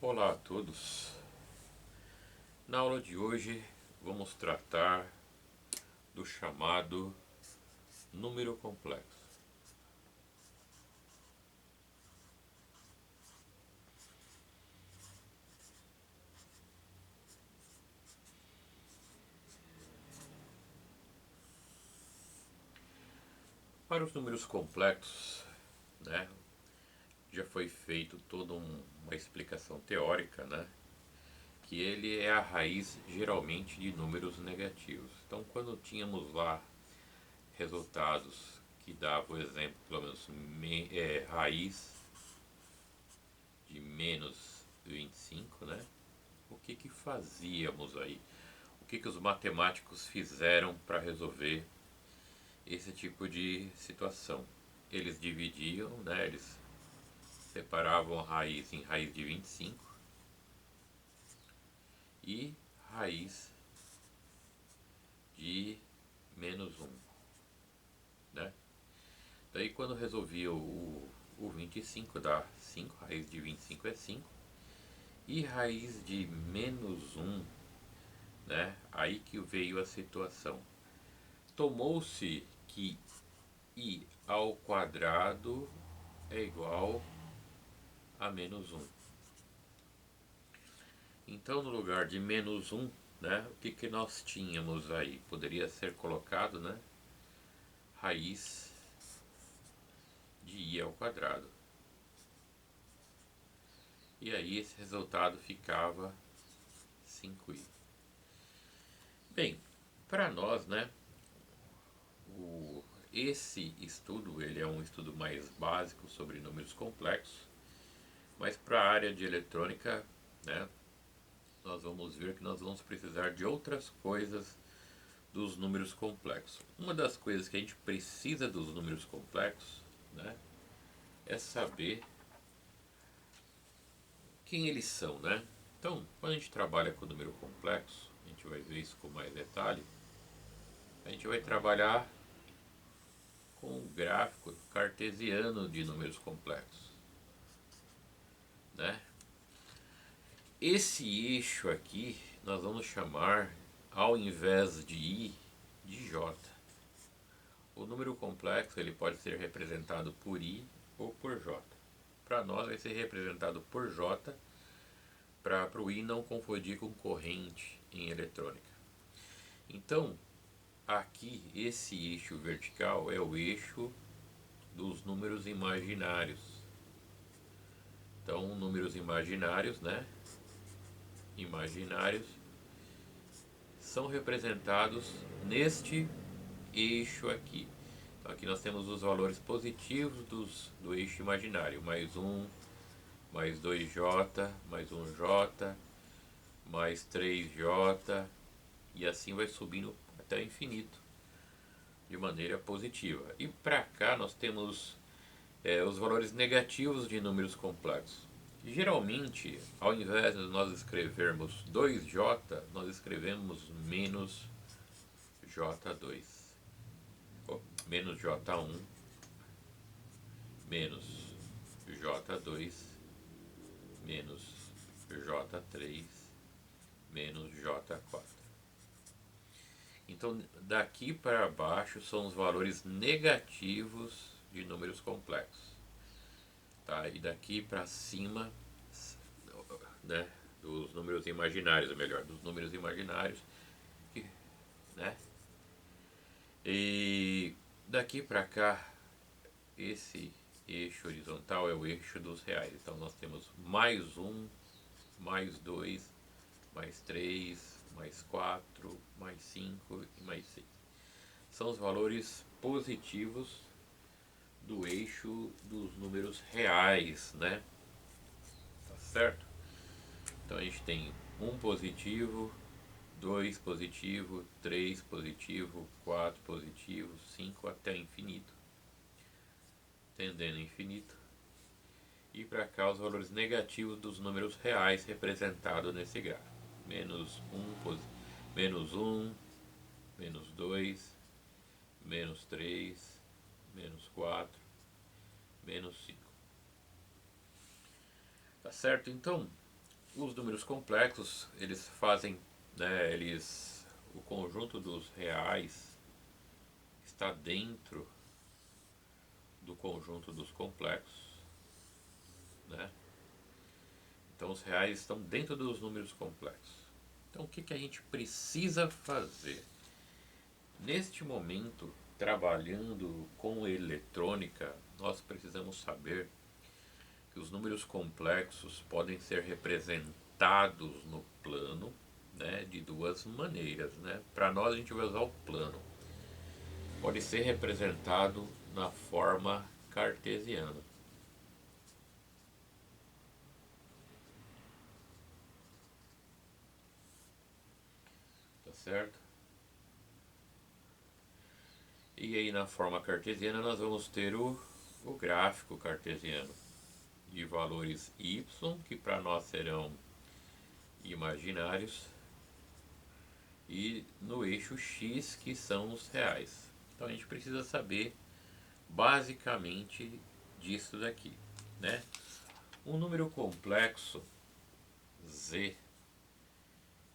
Olá a todos. Na aula de hoje vamos tratar do chamado número complexo. Para os números complexos, já foi feito toda uma explicação teórica, que ele é a raiz geralmente de números negativos. Então, quando tínhamos lá resultados que davam o exemplo, pelo menos raiz de menos 25, o que fazíamos aí? O que os matemáticos fizeram para resolver esse tipo de situação? Eles dividiam, eles separavam a raiz em raiz de 25 e raiz de menos 1. Daí quando resolvia o 25 dá 5, raiz de 25 é 5. E raiz de menos 1, aí que veio a situação. Tomou-se que i ao quadrado é igual a menos 1. Então, no lugar de menos 1, o que nós tínhamos aí? Poderia ser colocado, raiz de i ao quadrado. E aí esse resultado ficava 5i. Bem, para nós, esse estudo ele é um estudo mais básico sobre números complexos, mas para a área de eletrônica, nós vamos ver que nós vamos precisar de outras coisas dos números complexos. Uma das coisas que a gente precisa dos números complexos, é saber quem eles são, Então, quando a gente trabalha com número complexo, a gente vai ver isso com mais detalhe. A gente vai trabalhar com o gráfico cartesiano de números complexos, Esse eixo aqui nós vamos chamar, ao invés de i, de j. O número complexo ele pode ser representado por i ou por j. Para nós vai ser representado por j, para o i não confundir com corrente em eletrônica. Então, aqui esse eixo vertical é o eixo dos números imaginários. Então, números imaginários, imaginários são representados neste eixo aqui. Então, aqui nós temos os valores positivos do eixo imaginário, mais 1, mais 2j, mais 1j, mais 3j, e assim vai subindo até o infinito, de maneira positiva. E para cá nós temos os valores negativos de números complexos. Geralmente, ao invés de nós escrevermos 2j, nós escrevemos menos j2, menos j1, menos j2, menos j3, menos j4. Então, daqui para baixo são os valores negativos de números complexos. E daqui para cima, dos números imaginários, ou melhor, dos números imaginários, E daqui para cá, esse eixo horizontal é o eixo dos reais. Então nós temos mais 1, mais 2, mais 3, mais 4, mais 5 e mais 6. São os valores positivos do eixo dos números reais, Tá certo? Então a gente tem 1 positivo, 2 positivo, 3 positivo, 4 positivo, 5 até infinito, tendendo a infinito. E para cá os valores negativos dos números reais representados nesse gráfico. Menos 1, menos 1, menos 2, menos 3, menos 4, menos 5. Tá certo? Então, Os números complexos, eles fazem, né, o conjunto dos reais está dentro do conjunto dos complexos, né? Então os reais estão dentro dos números complexos. Então o que, que a gente precisa fazer? Neste momento, trabalhando com eletrônica, nós precisamos saber que os números complexos podem ser representados no plano, né, de duas maneiras. Né? Para nós, a gente vai usar o plano. Pode ser representado na forma cartesiana. Tá certo? E aí, na forma cartesiana, nós vamos ter o gráfico cartesiano de valores y, que para nós serão imaginários, e no eixo x, que são os reais. Então a gente precisa saber basicamente disso daqui, né? Um número complexo z,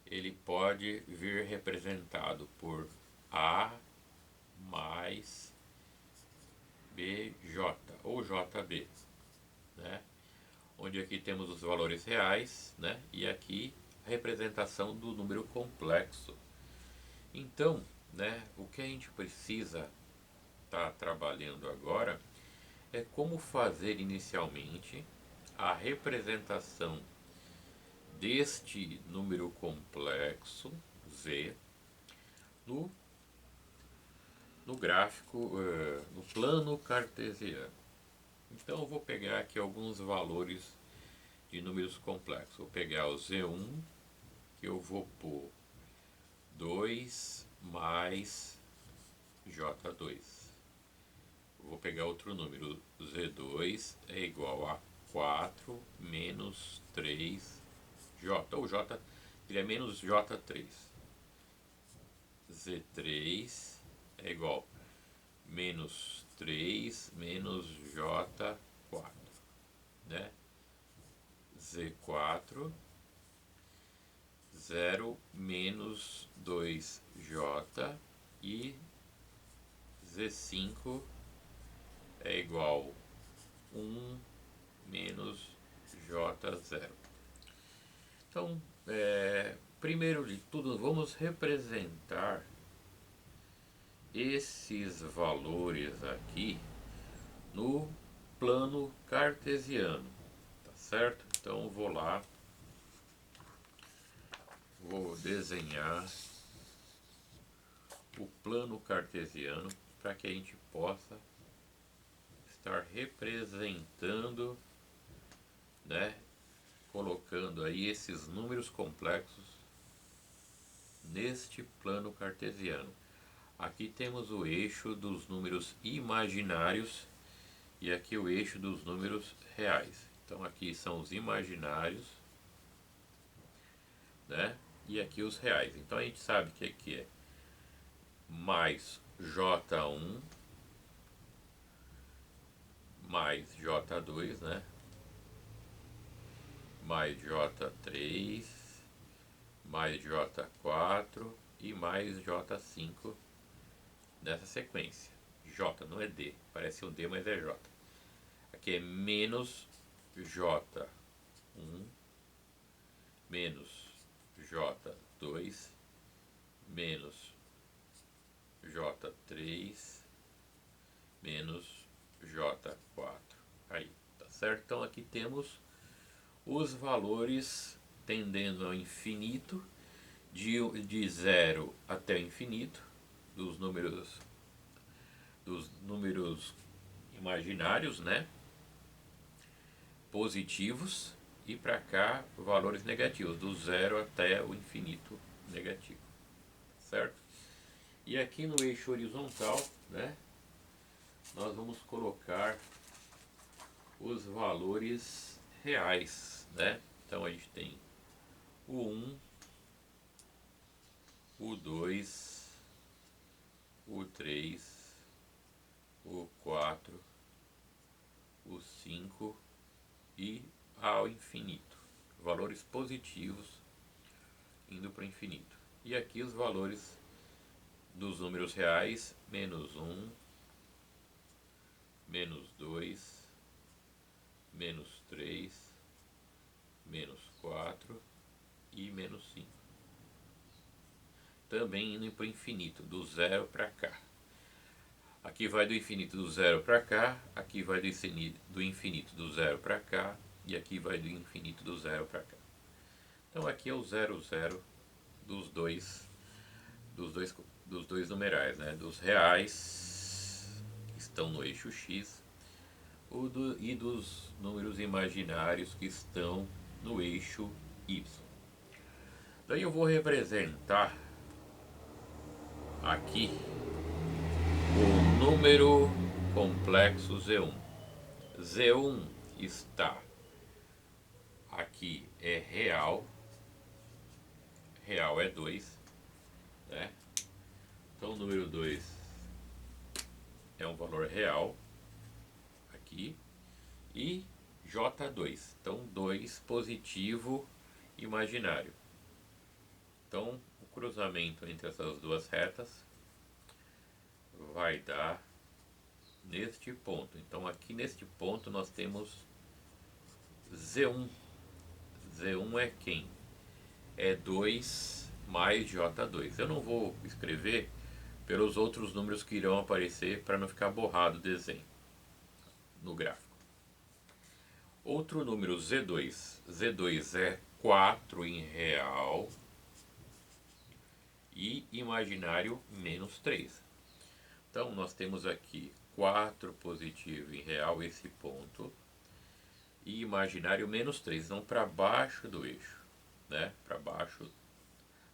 ele pode vir representado por a mais bj ou jb, né? Onde aqui temos os valores reais, né? E aqui a representação do número complexo. Então, né, o que a gente precisa estar trabalhando agora é como fazer inicialmente a representação deste número complexo z no, no gráfico, no plano cartesiano. Então eu vou pegar aqui alguns valores de números complexos. Vou pegar o z1, que eu vou pôr 2 mais j2. Vou pegar outro número, z2 é igual a 4 menos 3j, ou j, ele é menos j3. z3 é igual a menos 3 menos j4, né? z4, 0 menos 2j, e z5 é igual a 1 menos j0. Então, primeiro de tudo, vamos representar esses valores aqui no plano cartesiano, tá certo? Então eu vou lá, vou desenhar o plano cartesiano para que a gente possa estar representando, né, colocando aí esses números complexos neste plano cartesiano. Aqui temos o eixo dos números imaginários e aqui o eixo dos números reais. Então aqui são os imaginários, né? E aqui os reais. Então a gente sabe que aqui é mais J1 mais J2, né? Mais J3 mais J4 e mais J5 nessa sequência. J não é D, parece um D, mas é J. Aqui é menos J1 menos J2 menos J3 menos J4. Aí, tá certo? Então aqui temos os valores tendendo ao infinito, de 0 até o infinito, dos números imaginários, né? Positivos, e para cá valores negativos, do 0 até o infinito negativo, certo? E aqui no eixo horizontal, né, nós vamos colocar os valores reais, né? Então a gente tem o 1, o 2, o 3, o 4, o 5 e ao infinito. valores positivos indo para o infinito. E aqui os valores dos números reais, menos 1, menos 2, menos 3, menos 4 e menos 5. Também indo para o infinito, do zero para cá. Aqui vai do infinito do zero para cá, aqui vai do infinito do zero para cá, e aqui vai do infinito do zero para cá. Então aqui é o 0, 0 dos dois numerais, né? Dos reais, que estão no eixo X, e dos números imaginários que estão no eixo Y. Daí eu vou representar aqui o número complexo Z1. Z1 está aqui, é real. Real é 2, né? Então o número 2 é um valor real aqui. E J2, então 2 positivo imaginário. Então o cruzamento entre essas duas retas vai dar neste ponto. Então aqui neste ponto nós temos Z1. Z1 é quem? É 2 mais J2. Eu não vou escrever pelos outros números que irão aparecer para não ficar borrado o desenho no gráfico. Outro número Z2. Z2 é 4 em real e imaginário menos 3. Então nós temos aqui 4 positivo em real, esse ponto, e imaginário menos 3, não para baixo do eixo, né? Para baixo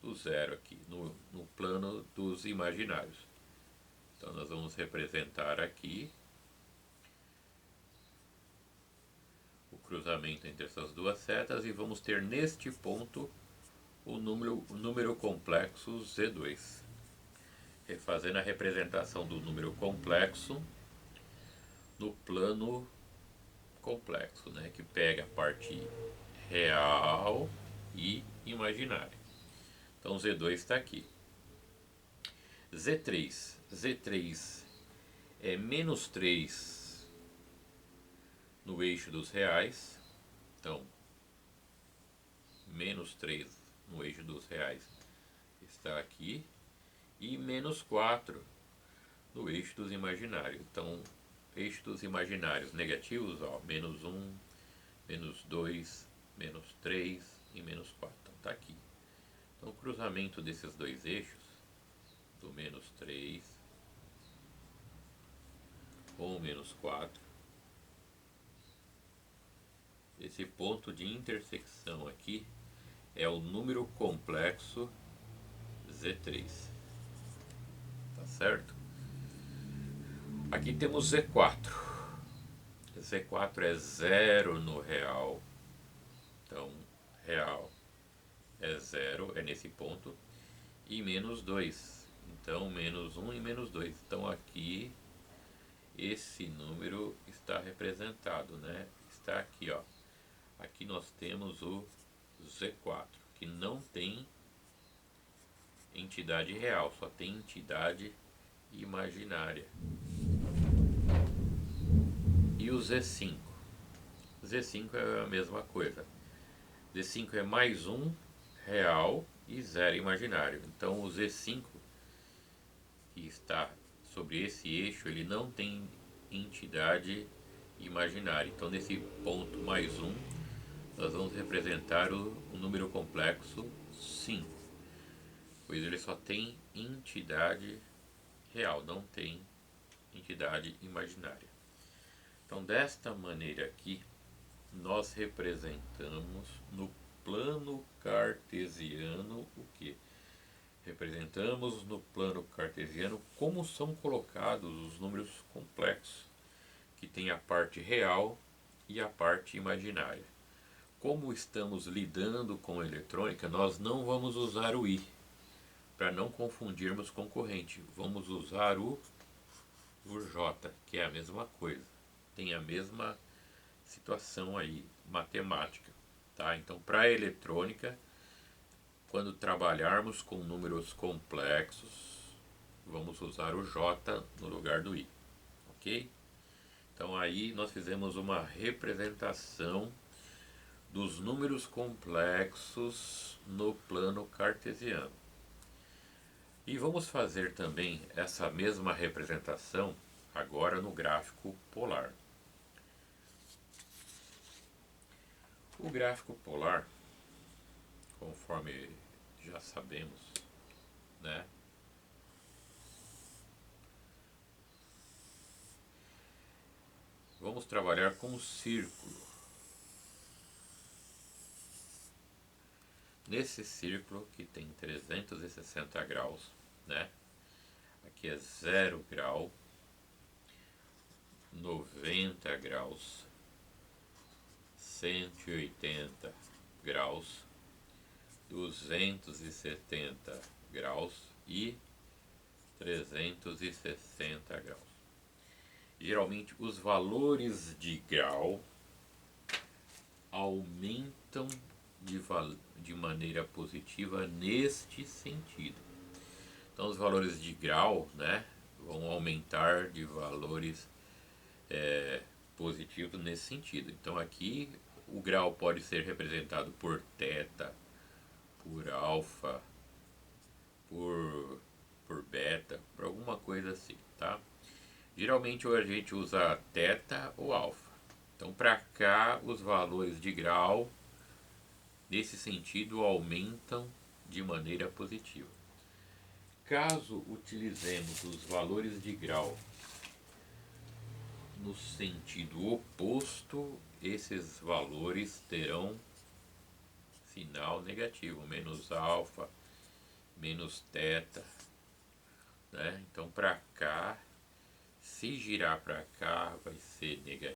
do zero aqui, no plano dos imaginários. Então nós vamos representar aqui o cruzamento entre essas duas setas e vamos ter neste ponto o número complexo Z2. Fazendo a representação do número complexo no plano complexo, né, que pega a parte real e imaginária. Então Z2 está aqui. Z3. Z3 é menos 3 no eixo dos reais. Então, menos 3 no eixo dos reais está aqui. E menos 4 no eixo dos imaginários. Então, eixo dos imaginários negativos, ó, menos 1, menos 2, menos 3 e menos 4. Então, está aqui. Então, o cruzamento desses dois eixos, do menos 3 com o menos 4, esse ponto de intersecção aqui é o número complexo Z3. Tá certo? Aqui temos Z4. Z4 é 0 no real. Então, real é 0, é nesse ponto. E menos 2. Então, menos 1 e menos 2. Então, aqui, esse número está representado, né? Está aqui, ó. Aqui nós temos o Z4, que não tem entidade real, só tem entidade imaginária. E o Z5? Z5 é a mesma coisa. Z5 é mais 1 real e 0 imaginário. Então o Z5, que está sobre esse eixo, ele não tem entidade imaginária. Então nesse ponto mais 1, nós vamos representar o número complexo 5. Pois ele só tem entidade real, não tem entidade imaginária. Então, desta maneira aqui, nós representamos no plano cartesiano o que? Representamos no plano cartesiano como são colocados os números complexos, que tem a parte real e a parte imaginária. Como estamos lidando com a eletrônica, nós não vamos usar o i, para não confundirmos com corrente. Vamos usar o J, que é a mesma coisa. Tem a mesma situação aí, matemática. Tá? Então, para a eletrônica, quando trabalharmos com números complexos, vamos usar o J no lugar do I, ok? Então aí nós fizemos uma representação dos números complexos no plano cartesiano. E vamos fazer também essa mesma representação agora no gráfico polar. O gráfico polar, conforme já sabemos, né? Vamos trabalhar com um círculo. Nesse círculo que tem 360 graus, né? Aqui é 0 grau, 90 graus, 180 graus, 270 graus e 360 graus. Geralmente os valores de grau aumentam de maneira positiva neste sentido. Então os valores de grau, né, vão aumentar de valores positivos nesse sentido. Então aqui o grau pode ser representado por θ, por alfa, por beta, por alguma coisa assim, tá? Geralmente a gente usa θ ou alfa. Então para cá os valores de grau nesse sentido aumentam de maneira positiva. Caso utilizemos os valores de grau no sentido oposto, esses valores terão sinal negativo, menos alfa, menos θ, né? Então para cá, se girar para cá vai ser negativo.